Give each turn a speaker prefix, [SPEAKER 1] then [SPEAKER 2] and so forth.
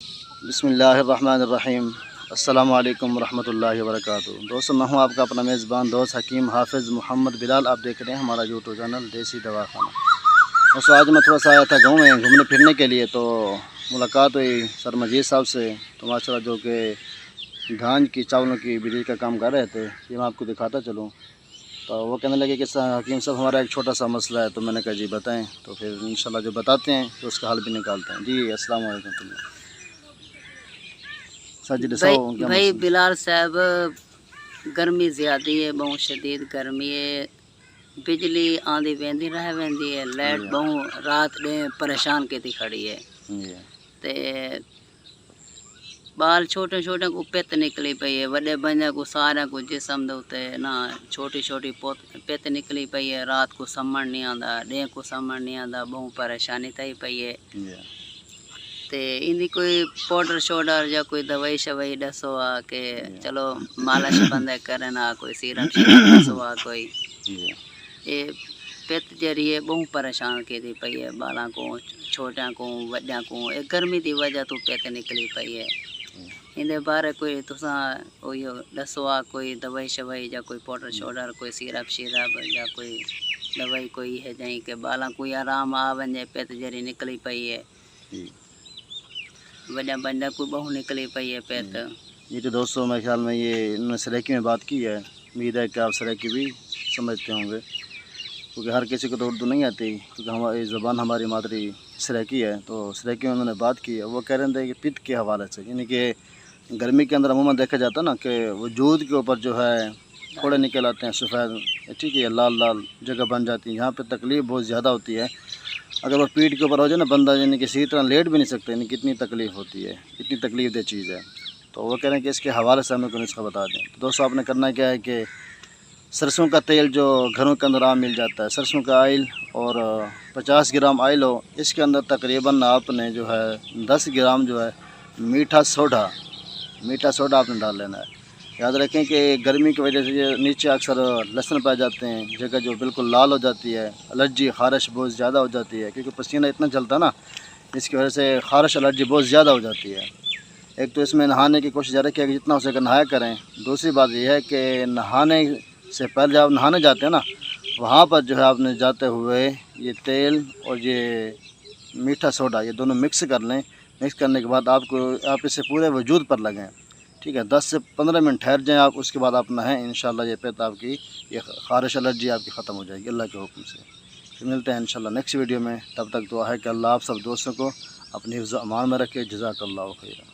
[SPEAKER 1] بسم اللہ الرحمن الرحیم۔ السلام علیکم ورحمۃ اللہ وبرکاتہ۔ دوستو، میں ہوں آپ کا اپنا میزبان دوست حکیم حافظ محمد بلال۔ آپ دیکھ رہے ہیں ہمارا یوٹیوب چینل دیسی دوا خانہ۔ دوستو، آج میں تھوڑا سا آیا تھا گاؤں میں گھومنے پھرنے کے لیے، تو ملاقات ہوئی سر مجید صاحب سے، تو ماشاء اللہ جو کہ دھان کی چاولوں کی بجلی کا کام کر رہے تھے، یہ میں آپ کو دکھاتا چلوں۔ تو وہ کہنے لگے کہ حکیم صاحب ہمارا ایک چھوٹا سا مسئلہ ہے، تو میں نے کہا جی بتائیں، تو پھر انشاءاللہ جو بتاتے ہیں تو اس کا حل بھی نکالتے ہیں۔ جی السلام علیکم۔
[SPEAKER 2] بھائی بلال صاحب، گرمی زیادہ ہے، بہت شدید گرمی ہے، بجلی آندھی ویندی رہ ویندی ہے، لائٹ بہت رات ڈے پریشان کی کھڑی ہے، تے بال چھوٹے چھوٹے کو پت نکلی پئی ہے، وڈے بندے کو سارا کو جسم دے نا چھوٹی چھوٹی پت نکلی پئی ہے، رات کو سمجھ نہیں آندا، ڈے کو سمجھ نہیں آندا، بہت پریشانی تھی پئی ہے۔ تے اندی کوئی پاؤڈر شوڈر یا کوئی دوائی شوائی دسو آ کہ چلو مالش بندے کرنا، کوئی سیرم شیرم دسو آ کوئی۔ یہ پت جری ہے بہت پریشان کی تھی پئی ہے، بالاں کو چھوٹیاں کو وڈیاں کو، گرمی دی وجہ تو پت نکلی پئی ہے۔ اندے بارے کوئی تساں دسو آ کوئی دوائی شوائی یا کوئی پاؤڈر شوڈر، کوئی سیرپ شیرپ یا کوئی دوائی کوئی ہے جائیں کہ بالاں کوئی آرام آ ونجے، پت جری نکلی پئی ہے، وڈیا بندہ کو بہت نکلی پئی ہے پت۔
[SPEAKER 1] یہ تو دوستوں میرے خیال میں یہ انہوں نے سریکی میں بات کی ہے، امید ہے کہ آپ سریکی بھی سمجھتے ہوں گے، کیونکہ ہر کسی کو تو اردو نہیں آتی، کیونکہ ہماری زبان ہماری مادری سریکی ہے۔ تو سریکی میں انہوں نے بات کی ہے، وہ کہہ رہے تھے کہ پت کے حوالے سے، یعنی کہ گرمی کے اندر عموماً دیکھا جاتا ہے نا کہ وجود کے اوپر جو ہے پھوڑے نکل آتے ہیں سفید، ٹھیک ہے، لال لال جگہ بن جاتی ہے، یہاں پہ تکلیف بہت زیادہ ہوتی ہے۔ اگر وہ پیٹھ کے اوپر ہو جائے نا بندہ، یعنی کہ صحیح طرح لیٹ بھی نہیں سکتے، یعنی کتنی تکلیف ہوتی ہے، کتنی تکلیف دہ چیز ہے۔ تو وہ کہہ رہے ہیں کہ اس کے حوالے سے ہمیں کوئی نسخہ بتا دیں۔ تو دوستوں، آپ نے کرنا کیا ہے کہ سرسوں کا تیل جو گھروں کے اندر عام مل جاتا ہے، سرسوں کا آئل، اور 50 گرام آئل ہو، اس کے اندر تقریباً آپ نے جو ہے 10 گرام جو ہے میٹھا سوڈا آپ نے ڈال لینا ہے۔ یاد رکھیں کہ گرمی کی وجہ سے یہ نیچے اکثر لہسن پائے جاتے ہیں، جگہ جو بالکل لال ہو جاتی ہے، الرجی خارش بہت زیادہ ہو جاتی ہے، کیونکہ پسینہ اتنا چلتا ہے نا، اس کی وجہ سے خارش الرجی بہت زیادہ ہو جاتی ہے۔ ایک تو اس میں نہانے کی کوشش رکھیں کہ جتنا ہو سکے نہایا کریں۔ دوسری بات یہ ہے کہ نہانے سے پہلے جب آپ نہانے جاتے ہیں نا، وہاں پر جو ہے آپ نے جاتے ہوئے یہ تیل اور یہ میٹھا سوڈا یہ دونوں مکس کر لیں۔ مکس کرنے کے بعد آپ اسے پورے وجود پر لگیں، ٹھیک ہے، 10 سے 15 منٹ ٹھہر جائیں آپ، اس کے بعد آپ نہائیں، انشاءاللہ یہ پت آپ کی یہ خارش الرجی آپ کی ختم ہو جائے گی اللہ کے حکم سے۔ پھر ملتے ہیں انشاءاللہ نیکسٹ ویڈیو میں، تب تک دعا ہے کہ اللہ آپ سب دوستوں کو اپنی حفظ و امان میں رکھے۔ جزاک اللہ خیرہ۔